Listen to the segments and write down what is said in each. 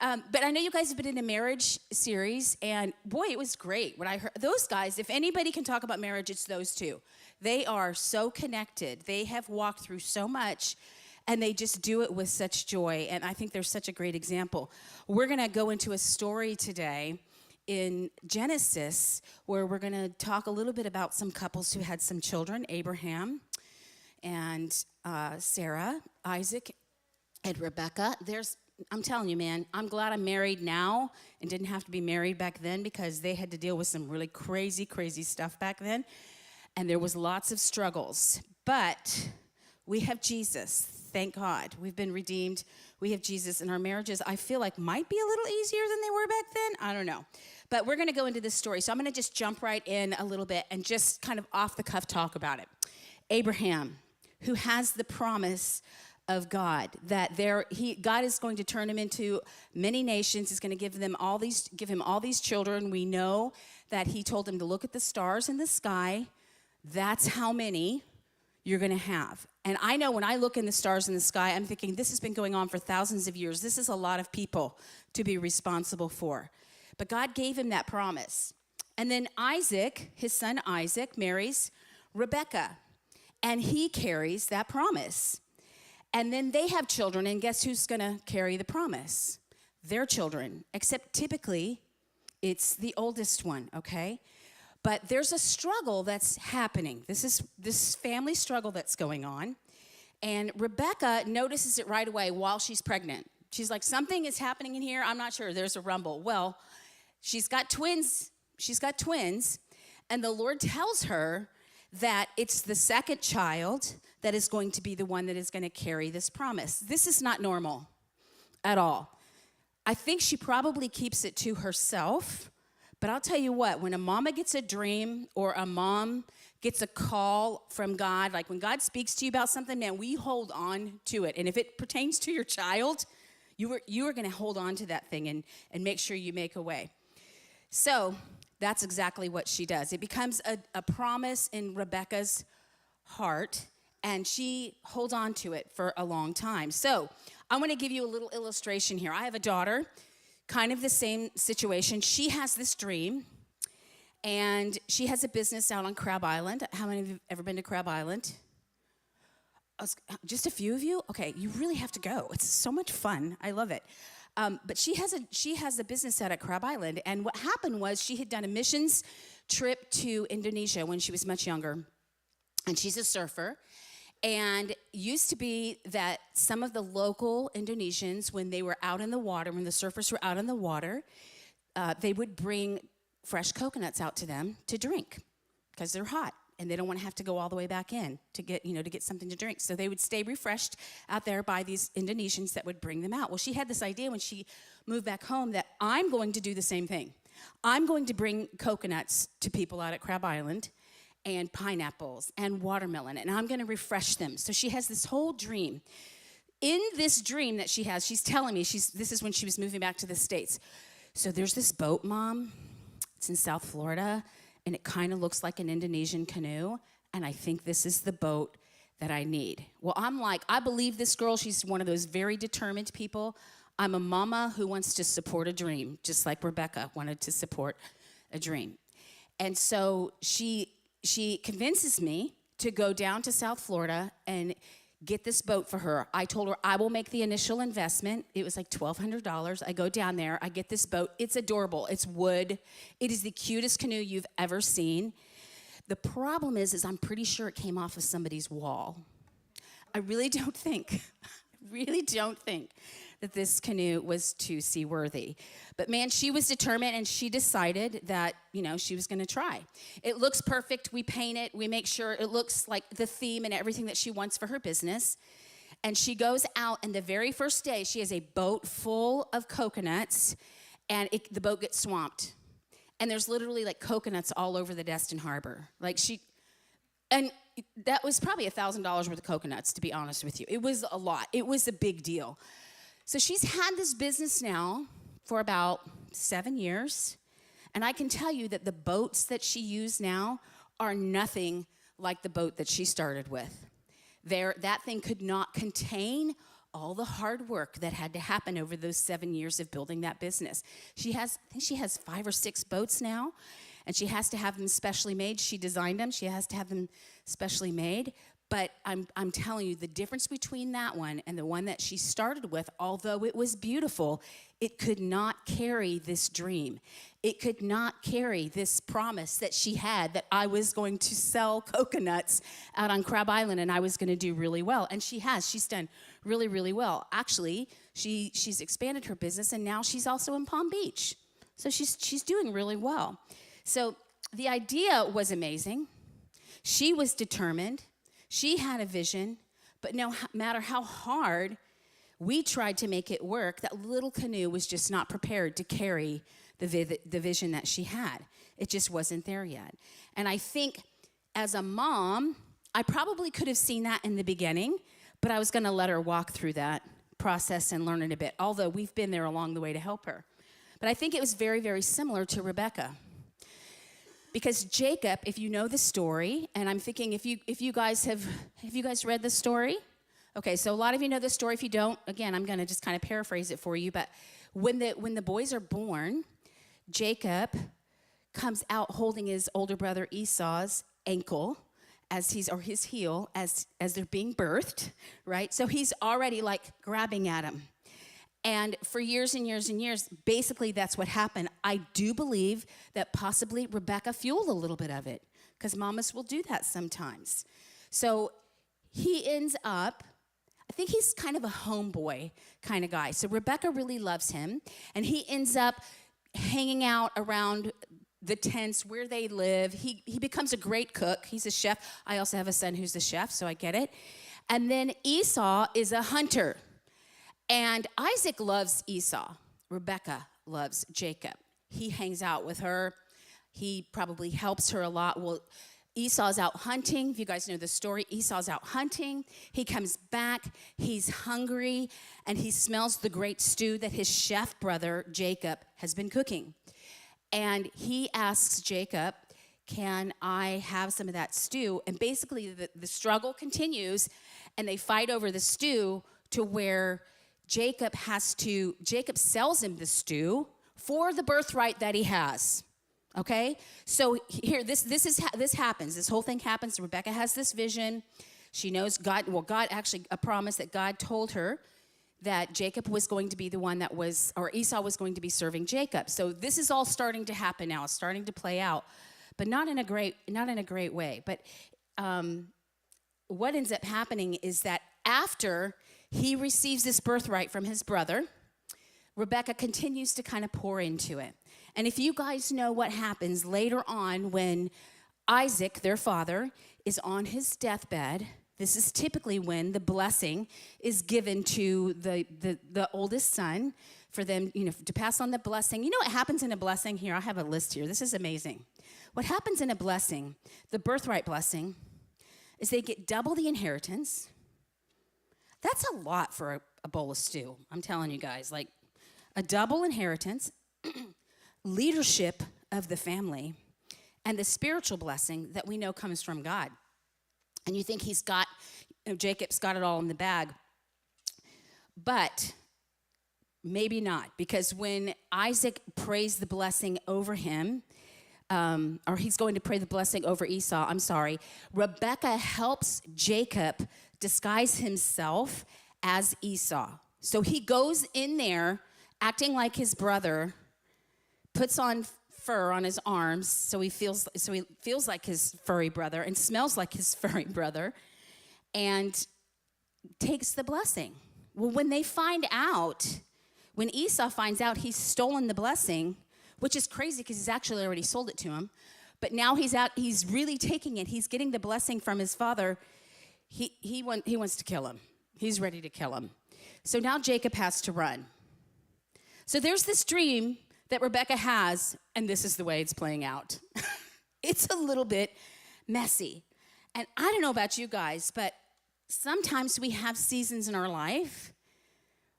But I know you guys have been in a marriage series, and boy, it was great. When I heard those guys, if anybody can talk about marriage, it's those two. They are so connected. They have walked through so much, and they just do it with such joy. And I think they're such a great example. We're going to go into a story today in Genesis where we're going to talk a little bit about some couples who had some children, Abraham and Sarah, Isaac, and Rebecca. I'm telling you, man, I'm glad I'm married now and didn't have to be married back then, because they had to deal with some really crazy, crazy stuff back then. And there was lots of struggles. But we have Jesus, thank God. We've been redeemed. We have Jesus, and our marriages, I feel like, might be a little easier than they were back then. I don't know. But we're going to go into this story. So I'm going to just jump right in a little bit and just kind of off the cuff talk about it. Abraham, who has the promise of God, that God is going to turn him into many nations. He's going to give him all these children. We know that he told him to look at the stars in the sky. That's how many you're going to have. And I know when I look in the stars in the sky, I'm thinking, this has been going on for thousands of years. This is a lot of people to be responsible for. But God gave him that promise. And then Isaac, his son Isaac, marries Rebecca, and he carries that promise. And then they have children, and guess who's going to carry the promise? Their children, except typically it's the oldest one, okay? But there's a struggle that's happening. This is this family struggle that's going on. And Rebecca notices it right away while she's pregnant. She's like, something is happening in here. I'm not sure. There's a rumble. Well, she's got twins. And the Lord tells her that it's the second child that is going to be the one that is going to carry this promise. This is not normal at all. I think she probably keeps it to herself, but I'll tell you what, when a mama gets a dream or a mom gets a call from God, like when God speaks to you about something, man, we hold on to it. And if it pertains to your child, you are going to hold on to that thing and make sure you make a way. So that's exactly what she does. It becomes a promise in Rebecca's heart, and she holds on to it for a long time. So I want to give you a little illustration here. I have a daughter, kind of the same situation. She has this dream, and she has a business out on Crab Island. How many of you have ever been to Crab Island? Just a few of you? Okay, you really have to go. It's so much fun. I love it. But she has a business out at Crab Island, and what happened was she had done a missions trip to Indonesia when she was much younger, and she's a surfer. And used to be that some of the local Indonesians, when they were out in the water, when the surfers were out in the water, they would bring fresh coconuts out to them to drink because they're hot and they don't want to have to go all the way back in to get something to drink. So they would stay refreshed out there by these Indonesians that would bring them out. Well, she had this idea when she moved back home that I'm going to do the same thing. I'm going to bring coconuts to people out at Crab Island, and pineapples and watermelon, and I'm going to refresh them. So she has this whole dream. In this dream that she has, she's telling me, this is when she was moving back to the States. So there's this boat, Mom. It's in South Florida, and it kind of looks like an Indonesian canoe, and I think this is the boat that I need. Well, I'm like, I believe this girl. She's one of those very determined people. I'm a mama who wants to support a dream, just like Rebecca wanted to support a dream. And so she convinces me to go down to South Florida and get this boat for her. I told her I will make the initial investment. It was like $1,200. I go down there. I get this boat. It's adorable. It's wood. It is the cutest canoe you've ever seen. The problem is I'm pretty sure it came off of somebody's wall. I really don't think that this canoe was too seaworthy. But man, she was determined, and she decided that, she was going to try. It looks perfect. We paint it. We make sure it looks like the theme and everything that she wants for her business. And she goes out, and the very first day, she has a boat full of coconuts, and the boat gets swamped. And there's literally like coconuts all over the Destin Harbor. And that was probably $1,000 worth of coconuts, to be honest with you. It was a lot. It was a big deal. So she's had this business now for about 7 years, and I can tell you that the boats that she uses now are nothing like the boat that she started with. That thing could not contain all the hard work that had to happen over those 7 years of building that business. I think she has 5 or 6 boats now, and she has to have them specially made. She designed them. She has to have them specially made. But I'm telling you, the difference between that one and the one that she started with, although it was beautiful, it could not carry this dream. It could not carry this promise that she had that I was going to sell coconuts out on Crab Island and I was going to do really well. And she has. She's done really, really well. Actually, she's expanded her business, and now she's also in Palm Beach. So she's doing really well. So the idea was amazing. She was determined. She had a vision, but no matter how hard we tried to make it work, that little canoe was just not prepared to carry the vision that she had. It just wasn't there yet. And I think as a mom, I probably could have seen that in the beginning, but I was going to let her walk through that process and learn it a bit, although we've been there along the way to help her. But I think it was very, very similar to Rebecca. Because Jacob, if you know the story, and I'm thinking if you guys have you guys read the story? Okay, so a lot of you know the story. If you don't, again, I'm going to just kind of paraphrase it for you. But when the boys are born, Jacob comes out holding his older brother Esau's ankle or his heel as they're being birthed, right? So he's already like grabbing at him. And for years and years and years, basically that's what happened. I do believe that possibly Rebecca fueled a little bit of it, because mamas will do that sometimes. So he ends up, I think he's kind of a homeboy kind of guy. So Rebecca really loves him, and he ends up hanging out around the tents where they live. He becomes a great cook. He's a chef. I also have a son who's a chef, so I get it. And then Esau is a hunter. And Isaac loves Esau. Rebecca loves Jacob. He hangs out with her. He probably helps her a lot. Well, Esau's out hunting. If you guys know the story, Esau's out hunting. He comes back. He's hungry, and he smells the great stew that his chef brother, Jacob, has been cooking. And he asks Jacob, can I have some of that stew? And basically, the struggle continues, and they fight over the stew to where Jacob sells him the stew for the birthright that he has. Okay? So here, this happens. This whole thing happens. Rebecca has this vision. She knows God actually, a promise that God told her that Jacob was going to be the one or Esau was going to be serving Jacob. So this is all starting to happen now. It's starting to play out, but not in a great way. But what ends up happening is that after he receives this birthright from his brother, Rebecca continues to kind of pour into it. And if you guys know what happens later on when Isaac, their father, is on his deathbed, this is typically when the blessing is given to the oldest son for them, to pass on the blessing. You know what happens in a blessing? Here, I have a list here. This is amazing. What happens in a blessing, the birthright blessing, is they get double the inheritance. That's a lot for a bowl of stew. I'm telling you guys, like a double inheritance, leadership of the family, and the spiritual blessing that we know comes from God. And you think Jacob's got it all in the bag. But maybe not, because when Isaac prays the blessing over him, or he's going to pray the blessing over Esau, Rebecca helps Jacob disguise himself as Esau. So he goes in there acting like his brother, puts on fur on his arms so he feels like his furry brother and smells like his furry brother, and takes the blessing. Well, when Esau finds out he's stolen the blessing, which is crazy because he's actually already sold it to him, but now he's really taking it. He's getting the blessing from his father. He wants to kill him. He's ready to kill him. So now Jacob has to run. So there's this dream that Rebecca has, and this is the way it's playing out. It's a little bit messy. And I don't know about you guys, but sometimes we have seasons in our life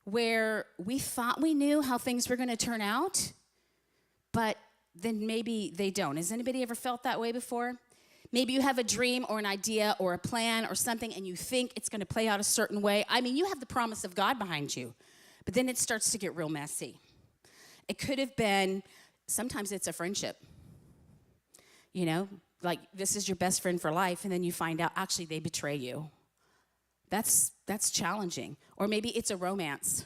where we thought we knew how things were going to turn out, but then maybe they don't. Has anybody ever felt that way before? Maybe you have a dream or an idea or a plan or something, and you think it's going to play out a certain way. I mean, you have the promise of God behind you, but then it starts to get real messy. It could have been, sometimes it's a friendship. You know, like this is your best friend for life, and then you find out actually they betray you. That's challenging. Or maybe it's a romance.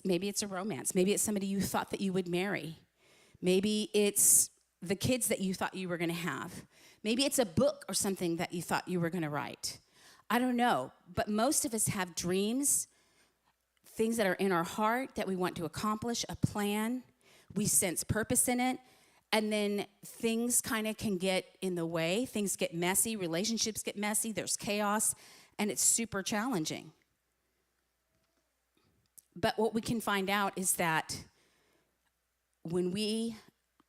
Maybe it's a romance. Maybe it's somebody you thought that you would marry. Maybe it's the kids that you thought you were going to have. Maybe it's a book or something that you thought you were going to write. I don't know, but most of us have dreams, things that are in our heart that we want to accomplish, a plan. We sense purpose in it, and then things kind of can get in the way. Things get messy, relationships get messy, there's chaos, and it's super challenging. But what we can find out is that when we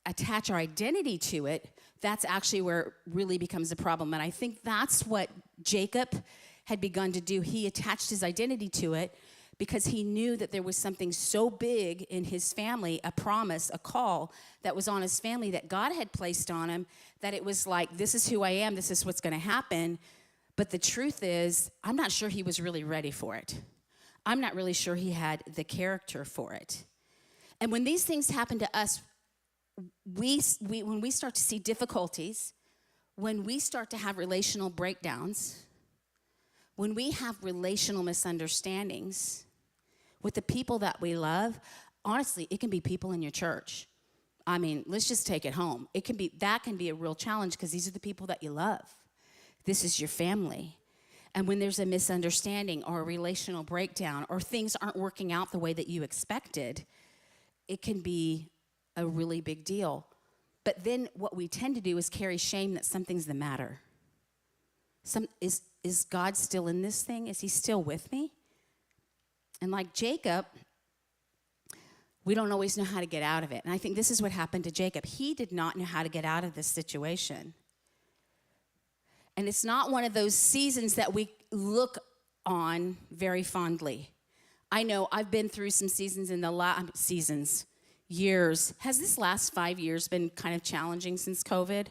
attach our identity to it, that's actually where it really becomes a problem. And I think that's what Jacob had begun to do. He attached his identity to it because he knew that there was something so big in his family, a promise, a call that was on his family that God had placed on him, that it was like, this is who I am, this is what's going to happen. But the truth is, I'm not sure he was really ready for it. I'm not really sure he had the character for it. And when these things happen to us, when we start to see difficulties, when we start to have relational breakdowns, when we have relational misunderstandings with the people that we love, honestly, it can be people in your church. I mean, let's just take it home. That can be a real challenge because these are the people that you love. This is your family. And when there's a misunderstanding or a relational breakdown or things aren't working out the way that you expected, it can be a really big deal. But then what we tend to do is carry shame that something's the matter. Is God still in this thing? Is he still with me? And like Jacob, we don't always know how to get out of it. And I think this is what happened to Jacob. He did not know how to get out of this situation. And it's not one of those seasons that we look on very fondly. I know I've been through some seasons in the years. Has this last 5 years been kind of challenging since COVID?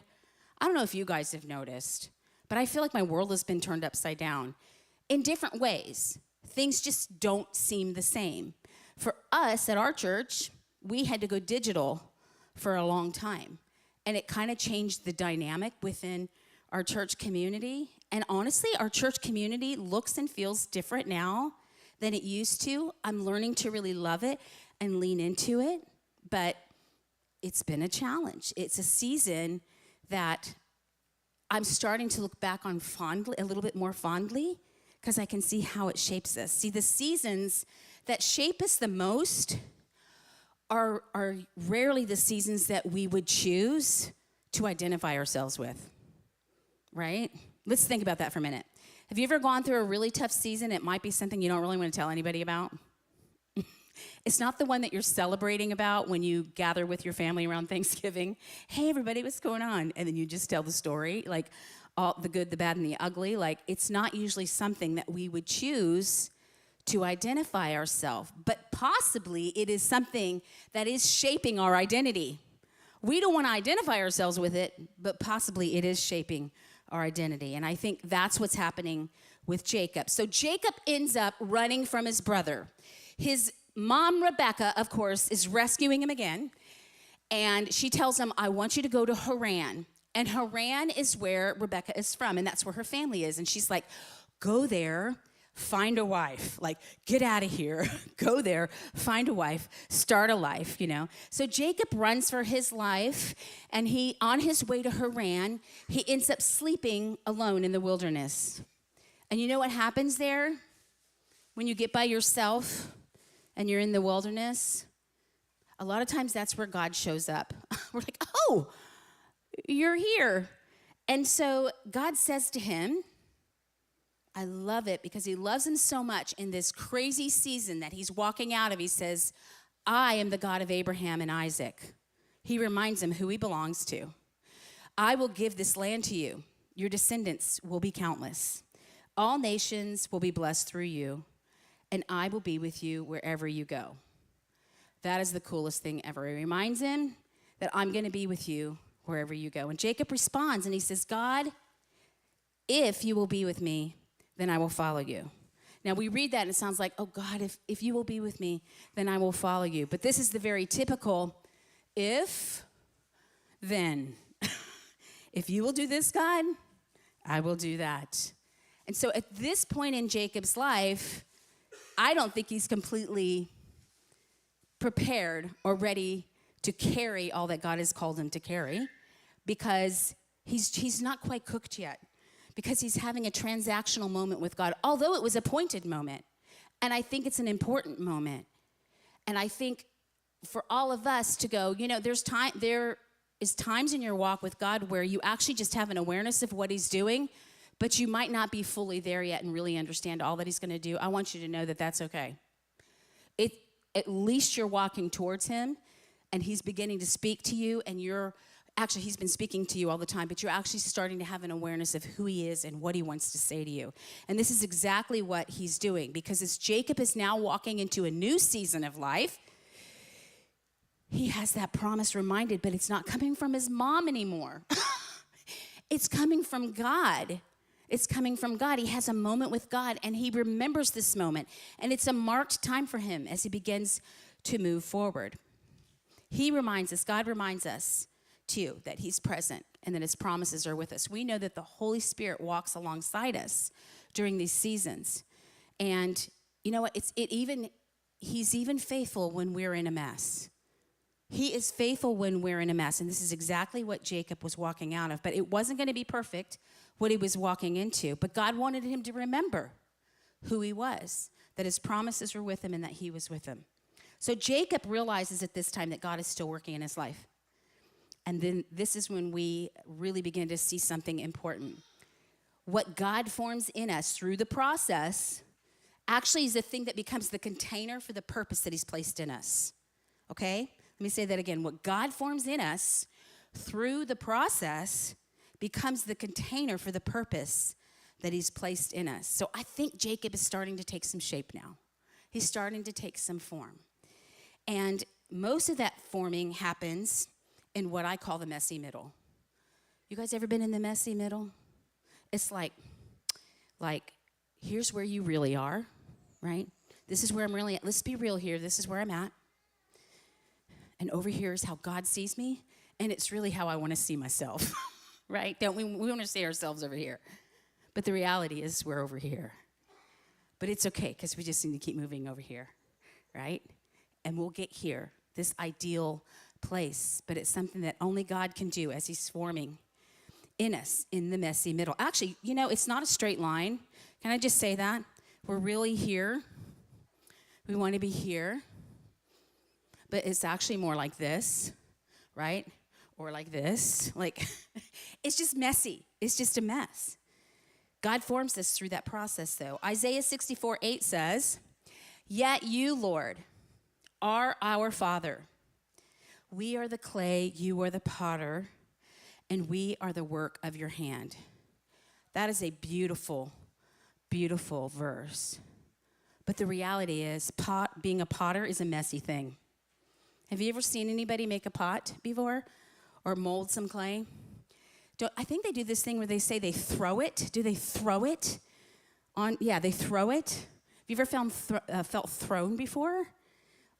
I don't know if you guys have noticed, but I feel like my world has been turned upside down in different ways. Things just don't seem the same. For us at our church, we had to go digital for a long time, and it kind of changed the dynamic within our church community. And honestly, our church community looks and feels different now than it used to. I'm learning to really love it and lean into it, but it's been a challenge. It's a season that I'm starting to look back on fondly, a little bit more fondly, because I can see how it shapes us. See, the seasons that shape us the most are rarely the seasons that we would choose to identify ourselves with. Right? Let's think about that for a minute. Have you ever gone through a really tough season? It might be something you don't really want to tell anybody about. It's not the one that you're celebrating about when you gather with your family around Thanksgiving. Hey, everybody, what's going on? And then you just tell the story, like all the good, the bad, and the ugly. Like, it's not usually something that we would choose to identify ourselves, but possibly it is something that is shaping our identity. We don't want to identify ourselves with it, but possibly it is shaping our identity. And I think that's what's happening with Jacob. So Jacob ends up running from his brother. His mom, Rebecca, of course, is rescuing him again. And she tells him, I want you to go to Haran. And Haran is where Rebecca is from, and that's where her family is. And she's like, go there, find a wife. Like, get out of here. Go there, find a wife, start a life, you know. So Jacob runs for his life, and on his way to Haran, he ends up sleeping alone in the wilderness. And you know what happens there? When you get by yourself and you're in the wilderness, a lot of times that's where God shows up. We're like, oh, you're here. And so God says to him, I love it because he loves him so much in this crazy season that he's walking out of. He says, I am the God of Abraham and Isaac. He reminds him who he belongs to. I will give this land to you. Your descendants will be countless. All nations will be blessed through you, and I will be with you wherever you go. That is the coolest thing ever. He reminds him that I'm going to be with you wherever you go. And Jacob responds and he says, God, if you will be with me, then I will follow you. Now we read that and it sounds like, oh God, if you will be with me, then I will follow you. But this is the very typical, if, then. If you will do this, God, I will do that. And so at this point in Jacob's life, I don't think he's completely prepared or ready to carry all that God has called him to carry, because he's not quite cooked yet, because he's having a transactional moment with God, although it was a pointed moment. And I think it's an important moment. And I think for all of us to go, there is times in your walk with God where you actually just have an awareness of what he's doing, but you might not be fully there yet and really understand all that he's going to do. I want you to know that that's okay. At least you're walking towards him, and he's beginning to speak to you, and he's been speaking to you all the time, but you're actually starting to have an awareness of who he is and what he wants to say to you. And this is exactly what he's doing, because as Jacob is now walking into a new season of life, he has that promise reminded, but it's not coming from his mom anymore. It's coming from God. It's coming from God. He has a moment with God, and he remembers this moment. And it's a marked time for him as he begins to move forward. God reminds us, too, that he's present and that his promises are with us. We know that the Holy Spirit walks alongside us during these seasons. And you know what? He's even faithful when we're in a mess. He is faithful when we're in a mess. And this is exactly what Jacob was walking out of. But it wasn't going to be perfect, what he was walking into. But God wanted him to remember who he was, that his promises were with him and that he was with him. So Jacob realizes at this time that God is still working in his life. And then this is when we really begin to see something important. What God forms in us through the process actually is the thing that becomes the container for the purpose that he's placed in us. Okay? Let me say that again. What God forms in us through the process becomes the container for the purpose that he's placed in us. So I think Jacob is starting to take some shape now. He's starting to take some form. And most of that forming happens in what I call the messy middle. You guys ever been in the messy middle? It's like here's where you really are, right? This is where I'm really at. Let's be real here. This is where I'm at. And over here is how God sees me, and it's really how I want to see myself, right? Don't we want to see ourselves over here. But the reality is we're over here. But it's okay, because we just need to keep moving over here, right? And we'll get here, this ideal place. But it's something that only God can do as he's forming in us in the messy middle. Actually, it's not a straight line. Can I just say that? We're really here. We want to be here. But it's actually more like this, right? Or like this. It's just messy. It's just a mess. God forms us through that process, though. Isaiah 64:8 says, "Yet you, Lord, are our Father. We are the clay, you are the potter, and we are the work of your hand." That is a beautiful, beautiful verse. But the reality is, being a potter is a messy thing. Have you ever seen anybody make a pot before or mold some clay? I think they do this thing where they say they throw it. Do they throw it on? Yeah, they throw it. Have you ever felt thrown before?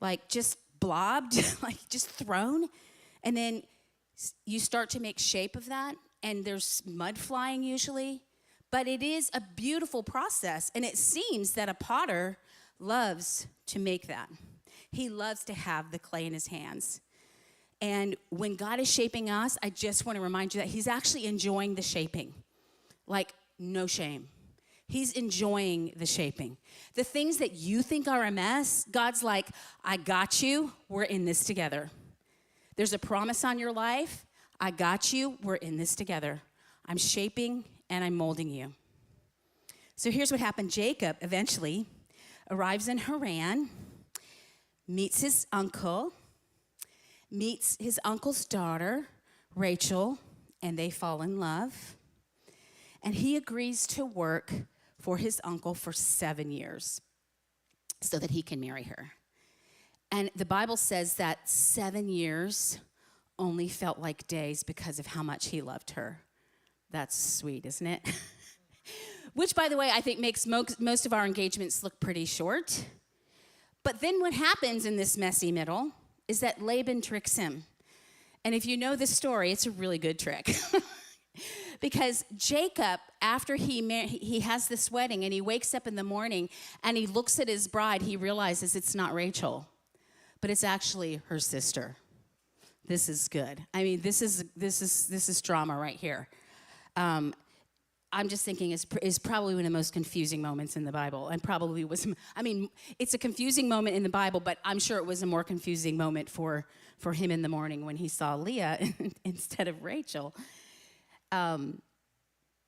Like just blobbed, like just thrown? And then you start to make shape of that, and there's mud flying usually. But it is a beautiful process, and it seems that a potter loves to make that. He loves to have the clay in his hands. And when God is shaping us, I just want to remind you that he's actually enjoying the shaping. Like, no shame. He's enjoying the shaping. The things that you think are a mess, God's like, I got you. We're in this together. There's a promise on your life. I got you. We're in this together. I'm shaping and I'm molding you. So here's what happened. Jacob eventually arrives in Haran, meets his uncle, meets his uncle's daughter, Rachel, and they fall in love. And he agrees to work for his uncle for 7 years so that he can marry her. And the Bible says that 7 years only felt like days because of how much he loved her. That's sweet, isn't it? Which, by the way, I think makes most of our engagements look pretty short. But then what happens in this messy middle is that Laban tricks him. And if you know this story, it's a really good trick. Because Jacob, after he has this wedding and he wakes up in the morning and he looks at his bride, he realizes it's not Rachel, but it's actually her sister. This is good. I mean, this is drama right here. I'm just thinking is probably one of the most confusing moments in the Bible, and probably was. I mean, it's a confusing moment in the Bible, but I'm sure it was a more confusing moment for him in the morning when he saw Leah instead of Rachel.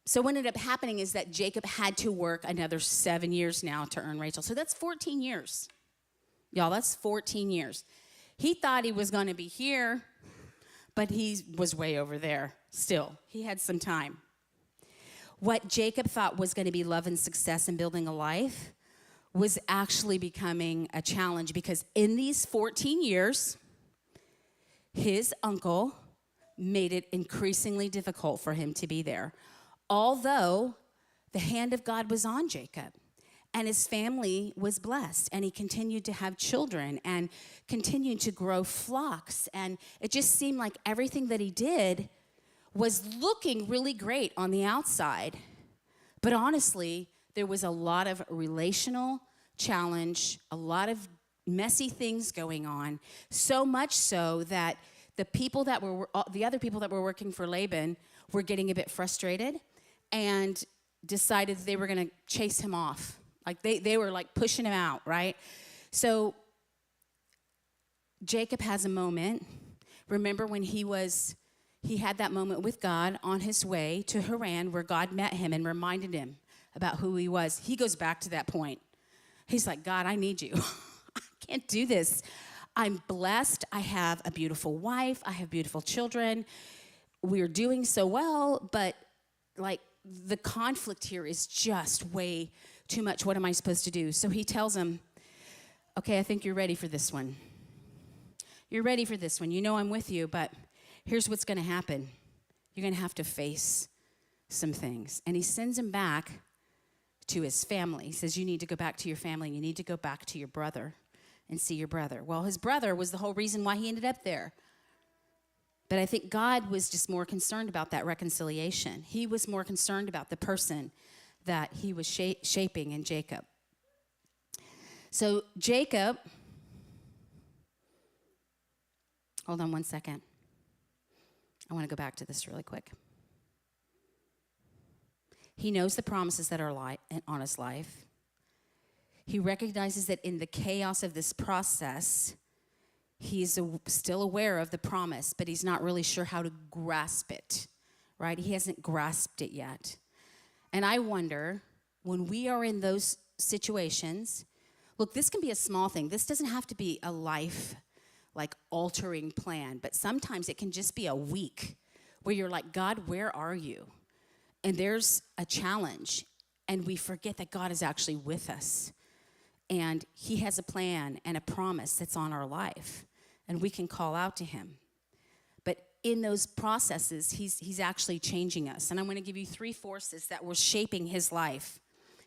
So what ended up happening is that Jacob had to work another 7 years now to earn Rachel. So that's 14 years. Y'all, that's 14 years. He thought he was going to be here, but he was way over there still. He had some time. What Jacob thought was going to be love and success and building a life was actually becoming a challenge, because in these 14 years, his uncle made it increasingly difficult for him to be there. Although the hand of God was on Jacob and his family was blessed and he continued to have children and continued to grow flocks, and it just seemed like everything that he did was looking really great on the outside. But honestly, there was a lot of relational challenge, a lot of messy things going on, so much so that the other people that were working for Laban were getting a bit frustrated and decided they were going to chase him off. Like they were like pushing him out, right? So Jacob has a moment. Remember when he had that moment with God on his way to Haran, where God met him and reminded him about who he was. He goes back to that point. He's like, God, I need you. I can't do this. I'm blessed. I have a beautiful wife. I have beautiful children. We're doing so well, but like the conflict here is just way too much. What am I supposed to do? So he tells him, okay, I think you're ready for this one. You're ready for this one. You know I'm with you, but here's what's going to happen. You're going to have to face some things. And he sends him back to his family. He says, you need to go back to your family. You need to go back to your brother and see your brother. Well, his brother was the whole reason why he ended up there. But I think God was just more concerned about that reconciliation. He was more concerned about the person that he was shaping in Jacob. So Jacob, hold on one second. I want to go back to this really quick. He knows the promises that are on his life. He recognizes that in the chaos of this process, he's still aware of the promise, but he's not really sure how to grasp it, right? He hasn't grasped it yet. And I wonder, when we are in those situations, look, this can be a small thing. This doesn't have to be a life like altering plan, but sometimes it can just be a week where you're like, God, where are you? And there's a challenge, and we forget that God is actually with us, and he has a plan and a promise that's on our life, and we can call out to him. But in those processes, he's actually changing us. And I'm going to give you 3 forces that were shaping his life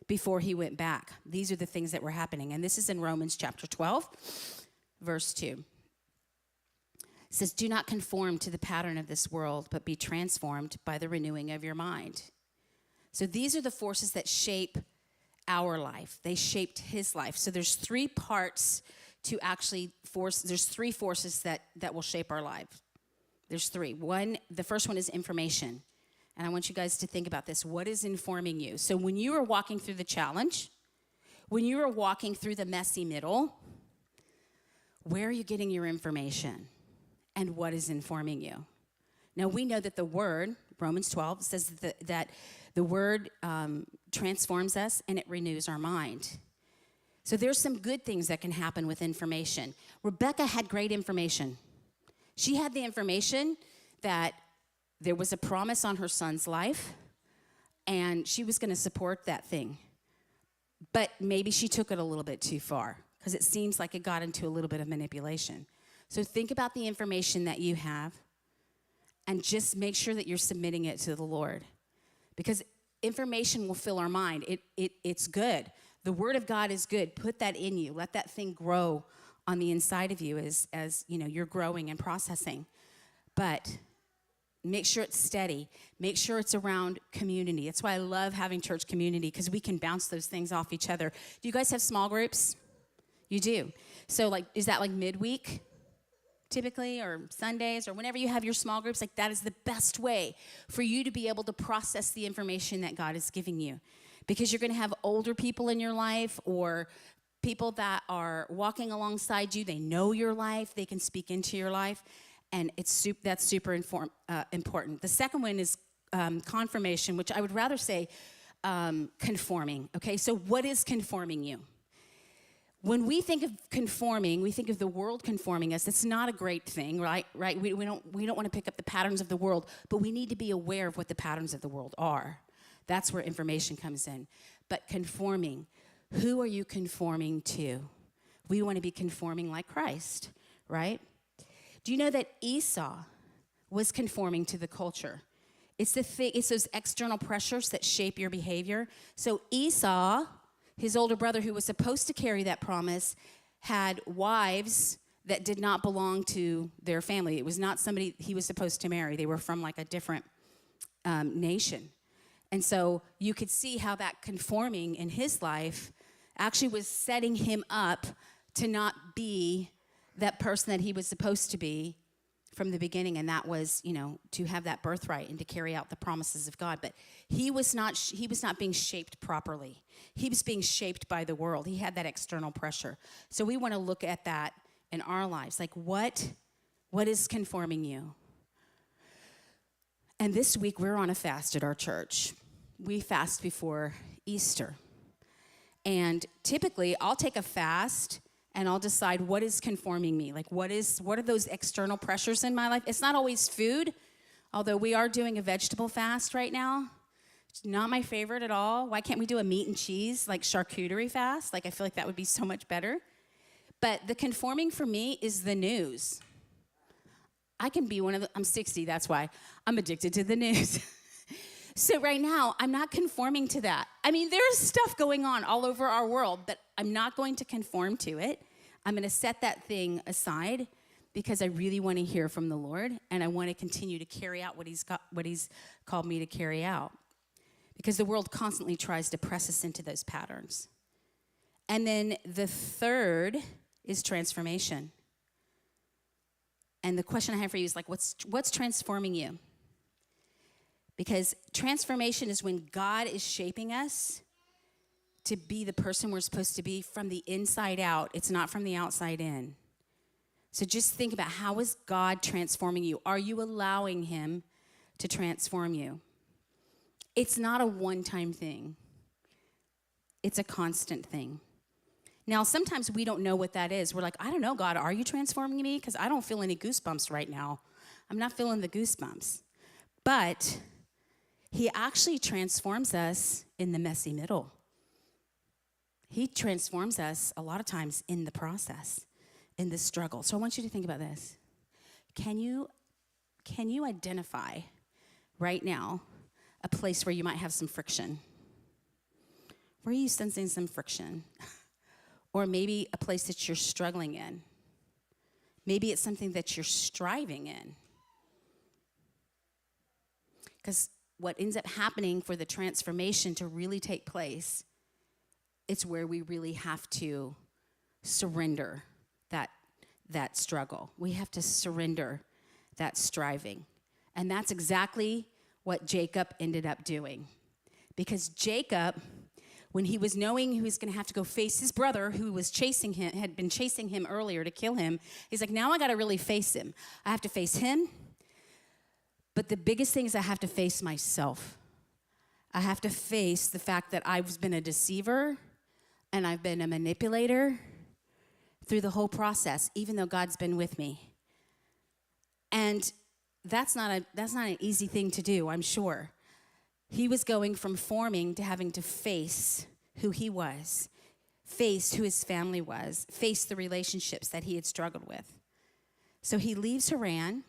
before he went back. These are the things that were happening, and this is in Romans chapter 12, verse 2. It says, do not conform to the pattern of this world, but be transformed by the renewing of your mind. So these are the forces that shape our life. They shaped his life. So there's 3 parts to actually there's 3 forces that will shape our lives. There's 3. The first one is information. And I want you guys to think about this. What is informing you? So when you are walking through the challenge, when you are walking through the messy middle, where are you getting your information? And what is informing you? Now, we know that the word, Romans 12, says that the word transforms us and it renews our mind. So there's some good things that can happen with information. Rebecca had great information. She had the information that there was a promise on her son's life, and she was going to support that thing. But maybe she took it a little bit too far, because it seems like it got into a little bit of manipulation. So think about the information that you have. and just make sure that you're submitting it to the Lord. Because information will fill our mind. It's good. The Word of God is good. Put that in you. Let that thing grow on the inside of you as you know, you're growing and processing. But make sure it's steady. Make sure it's around community. That's why I love having church community, because we can bounce those things off each other. Do you guys have small groups? You do. So, like, is that like midweek typically, or Sundays, or whenever you have your small groups? Like, that is the best way for you to be able to process the information that God is giving you. Because you're going to have older people in your life, or people that are walking alongside you. They know your life. They can speak into your life. And that's super important. The second one is confirmation, which I would rather say conforming. Okay, so what is conforming you? When we think of conforming, we think of the world conforming us. It's not a great thing, right? We don't want to pick up the patterns of the world, but we need to be aware of what the patterns of the world are. That's where information comes in. But conforming, who are you conforming to? We want to be conforming like Christ, right? Do you know that Esau was conforming to the culture? It's those external pressures that shape your behavior. So Esau, his older brother, who was supposed to carry that promise, had wives that did not belong to their family. It was not somebody he was supposed to marry. They were from like a different nation. And so you could see how that conforming in his life actually was setting him up to not be that person that he was supposed to be from the beginning, and that was, you know, to have that birthright and to carry out the promises of God. But he was not being shaped properly. He was being shaped by the world. He had that external pressure. So we want to look at that in our lives. Like, what is conforming you? And this week we're on a fast at our church. We fast before Easter. And typically I'll take a fast and I'll decide what is conforming me. Like, what are those external pressures in my life? It's not always food, although we are doing a vegetable fast right now. It's not my favorite at all. Why can't we do a meat and cheese, like charcuterie fast? Like, I feel like that would be so much better. But the conforming for me is the news. I can be I'm 60, that's why. I'm addicted to the news. So right now, I'm not conforming to that. I mean, there's stuff going on all over our world, but I'm not going to conform to it. I'm going to set that thing aside because I really want to hear from the Lord, and I want to continue to carry out what He's called me to carry out. Because the world constantly tries to press us into those patterns. And then the third is transformation. And the question I have for you is, like, what's transforming you? Because transformation is when God is shaping us to be the person we're supposed to be from the inside out. It's not from the outside in. So just think about, how is God transforming you? Are you allowing Him to transform you? It's not a one-time thing. It's a constant thing. Now, sometimes we don't know what that is. We're like, I don't know, God, are you transforming me? Because I don't feel any goosebumps right now. I'm not feeling the goosebumps. But He actually transforms us in the messy middle. He transforms us a lot of times in the process, in the struggle. So I want you to think about this. Can you identify right now a place where you might have some friction? Where are you sensing some friction? Or maybe a place that you're struggling in. Maybe it's something that you're striving in. Because what ends up happening for the transformation to really take place, it's where we really have to surrender that struggle. We have to surrender that striving. And that's exactly what Jacob ended up doing. Because Jacob, when he was knowing he was going to have to go face his brother who was chasing him, had been chasing him earlier to kill him, he's like, now I got to really face him. I have to face him. But the biggest thing is I have to face myself. I have to face the fact that I've been a deceiver and I've been a manipulator through the whole process, even though God's been with me. And that's not an easy thing to do, I'm sure. He was going from forming to having to face who he was, face who his family was, face the relationships that he had struggled with. So he leaves Haran,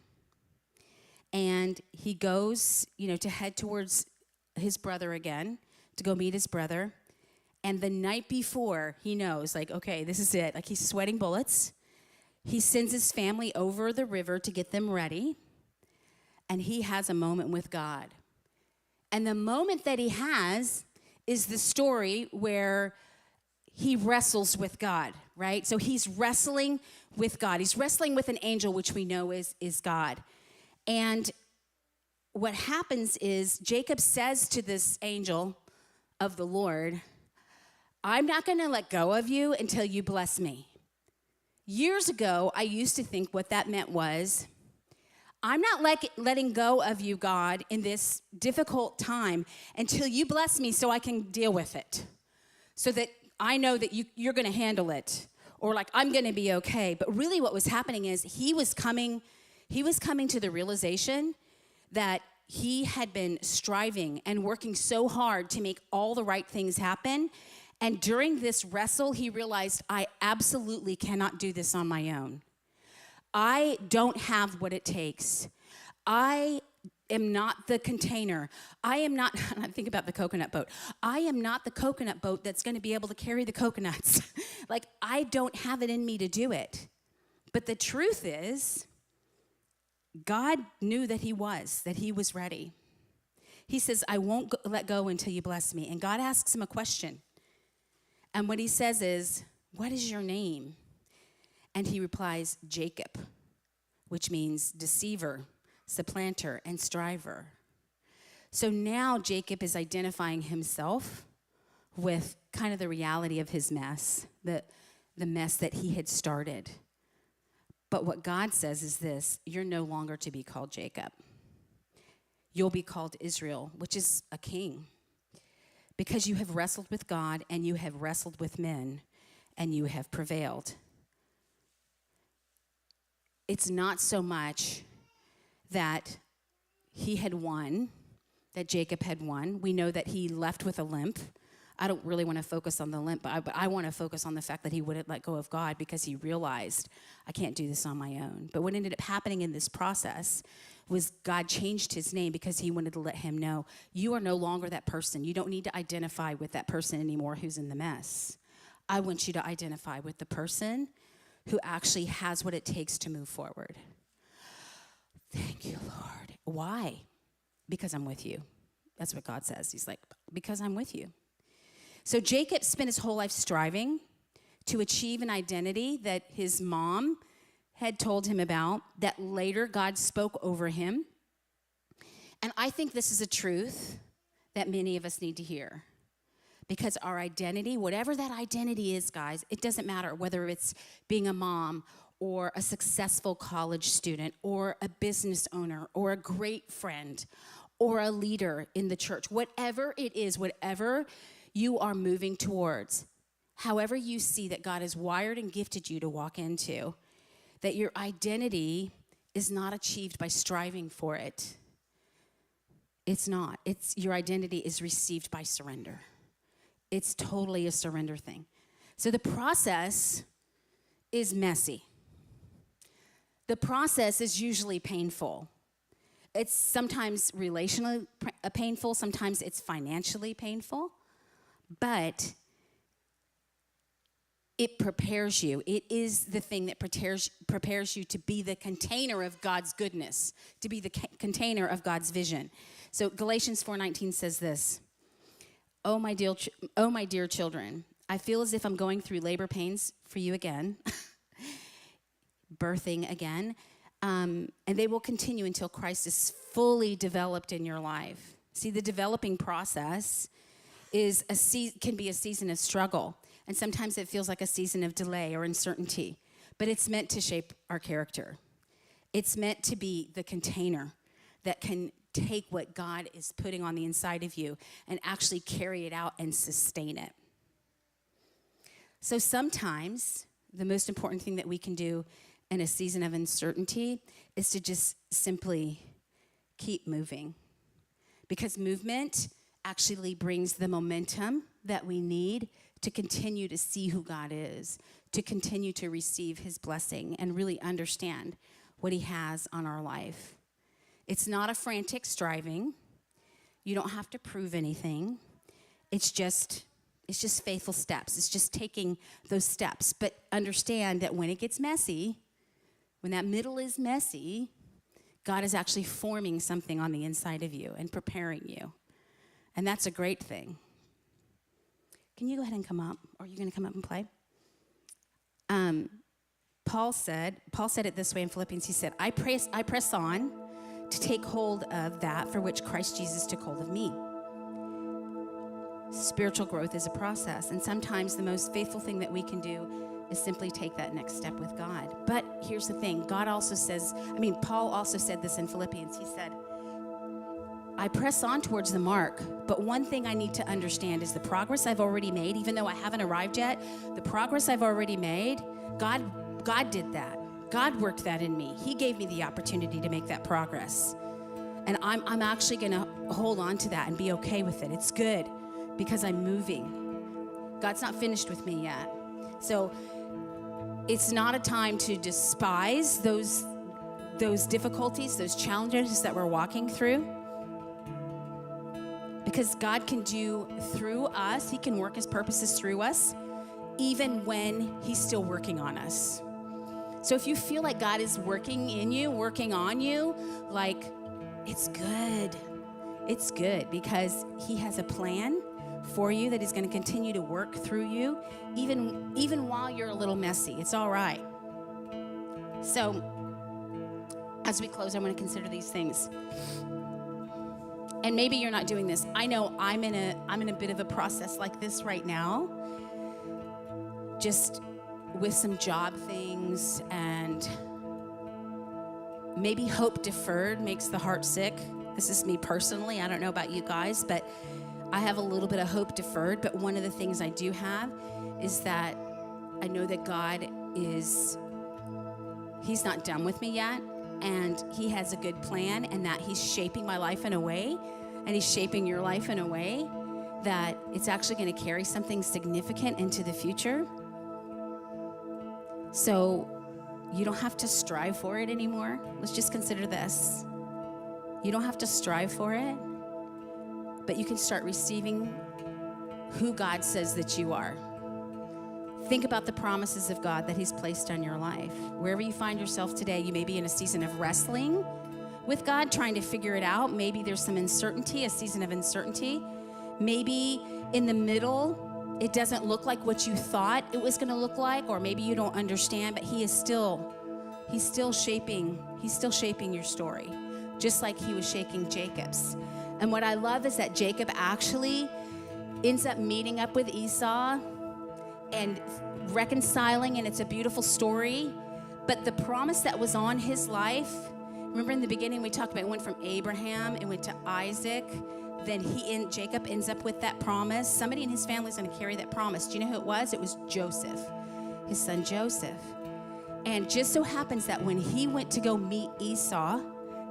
And he goes, to head towards his brother again, to go meet his brother. And the night before, he knows, like, okay, this is it. Like, he's sweating bullets. He sends his family over the river to get them ready. And he has a moment with God. And the moment that he has is the story where he wrestles with God, right? So he's wrestling with God. He's wrestling with an angel, which we know is God. And what happens is Jacob says to this angel of the Lord, I'm not going to let go of you until you bless me. Years ago, I used to think what that meant was, I'm not letting go of you, God, in this difficult time until you bless me so I can deal with it, so that I know that you're going to handle it, or like I'm going to be okay. But really what was happening is he was coming to the realization that he had been striving and working so hard to make all the right things happen. And during this wrestle, he realized, I absolutely cannot do this on my own. I don't have what it takes. I am not the container. I think about the coconut boat. I am not the coconut boat that's going to be able to carry the coconuts. Like, I don't have it in me to do it. But the truth is, God knew that he was ready. He says, I won't let go until you bless me. And God asks him a question. And what he says is, what is your name? And he replies, Jacob, which means deceiver, supplanter, and striver. So now Jacob is identifying himself with kind of the reality of his mess, the mess that he had started. But what God says is this: you're no longer to be called Jacob. You'll be called Israel, which is a king, because you have wrestled with God and you have wrestled with men and you have prevailed. It's not so much that he had won, that Jacob had won. We know that he left with a limp. I don't really want to focus on the limp, but I want to focus on the fact that he wouldn't let go of God because he realized, I can't do this on my own. But what ended up happening in this process was God changed his name because he wanted to let him know, you are no longer that person. You don't need to identify with that person anymore who's in the mess. I want you to identify with the person who actually has what it takes to move forward. Thank you, Lord. Why? Because I'm with you. That's what God says. He's like, because I'm with you. So Jacob spent his whole life striving to achieve an identity that his mom had told him about, that later God spoke over him. And I think this is a truth that many of us need to hear. Because our identity, whatever that identity is, guys, it doesn't matter whether it's being a mom or a successful college student or a business owner or a great friend or a leader in the church. Whatever it is, whatever you are moving towards, however you see that God has wired and gifted you to walk into, that your identity is not achieved by striving for it. It's not. Your identity is received by surrender. It's totally a surrender thing. So the process is messy. The process is usually painful. It's sometimes relationally painful, sometimes it's financially painful, but it prepares you. It is the thing that prepares you to be the container of God's goodness, to be the container of God's vision. So Galatians 4:19 says this: Oh, my dear children, I feel as if I'm going through labor pains for you again, birthing again, and they will continue until Christ is fully developed in your life. See, the developing process can be a season of struggle, and sometimes it feels like a season of delay or uncertainty, but it's meant to shape our character. It's meant to be the container that can take what God is putting on the inside of you and actually carry it out and sustain it. So sometimes the most important thing that we can do in a season of uncertainty is to just simply keep moving, because movement actually brings the momentum that we need to continue to see who God is, to continue to receive his blessing and really understand what he has on our life. It's not a frantic striving. You don't have to prove anything. It's just faithful steps. It's just taking those steps. But understand that when it gets messy, when that middle is messy, God is actually forming something on the inside of you and preparing you. And that's a great thing. Can you go ahead and come up? Or are you going to come up and play? Paul said it this way in Philippians. He said, I press on to take hold of that for which Christ Jesus took hold of me. Spiritual growth is a process, and sometimes the most faithful thing that we can do is simply take that next step with God. But here's the thing. Paul also said this in Philippians. He said, I press on towards the mark, but one thing I need to understand is the progress I've already made, even though I haven't arrived yet, the progress I've already made, God did that. God worked that in me. He gave me the opportunity to make that progress. And I'm actually going to hold on to that and be okay with it. It's good because I'm moving. God's not finished with me yet. So it's not a time to despise those difficulties, those challenges that we're walking through. Because God can do through us, he can work his purposes through us, even when he's still working on us. So if you feel like God is working in you, working on you, like, it's good. It's good because he has a plan for you that is going to continue to work through you, even while you're a little messy. It's all right. So as we close, I want to consider these things. And maybe you're not doing this. I know I'm in a bit of a process like this right now, just with some job things, and maybe hope deferred makes the heart sick. This is me personally. I don't know about you guys, but I have a little bit of hope deferred. But one of the things I do have is that I know that God he's not done with me yet. And he has a good plan, and that he's shaping my life in a way, and he's shaping your life in a way that it's actually going to carry something significant into the future. So you don't have to strive for it anymore. Let's just consider this. You don't have to strive for it, but you can start receiving who God says that you are. Think about the promises of God that he's placed on your life. Wherever you find yourself today, you may be in a season of wrestling with God, trying to figure it out. Maybe there's some uncertainty, a season of uncertainty. Maybe in the middle, it doesn't look like what you thought it was going to look like, or maybe you don't understand, but he's still shaping your story, just like he was shaping Jacob's. And what I love is that Jacob actually ends up meeting up with Esau and reconciling, and it's a beautiful story. But the promise that was on his life, remember in the beginning we talked about it went from Abraham, it went to Isaac, then Jacob ends up with that promise. Somebody in his family is going to carry that promise. Do you know who it was? It was Joseph, his son Joseph. And just so happens that when he went to go meet Esau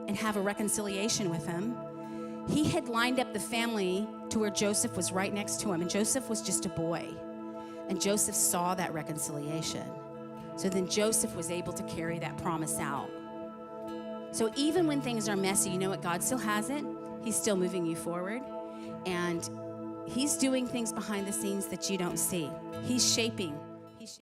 and have a reconciliation with him, he had lined up the family to where Joseph was right next to him, and Joseph was just a boy. And Joseph saw that reconciliation. So then Joseph was able to carry that promise out. So even when things are messy, you know what? God still has it. He's still moving you forward. And he's doing things behind the scenes that you don't see. He's shaping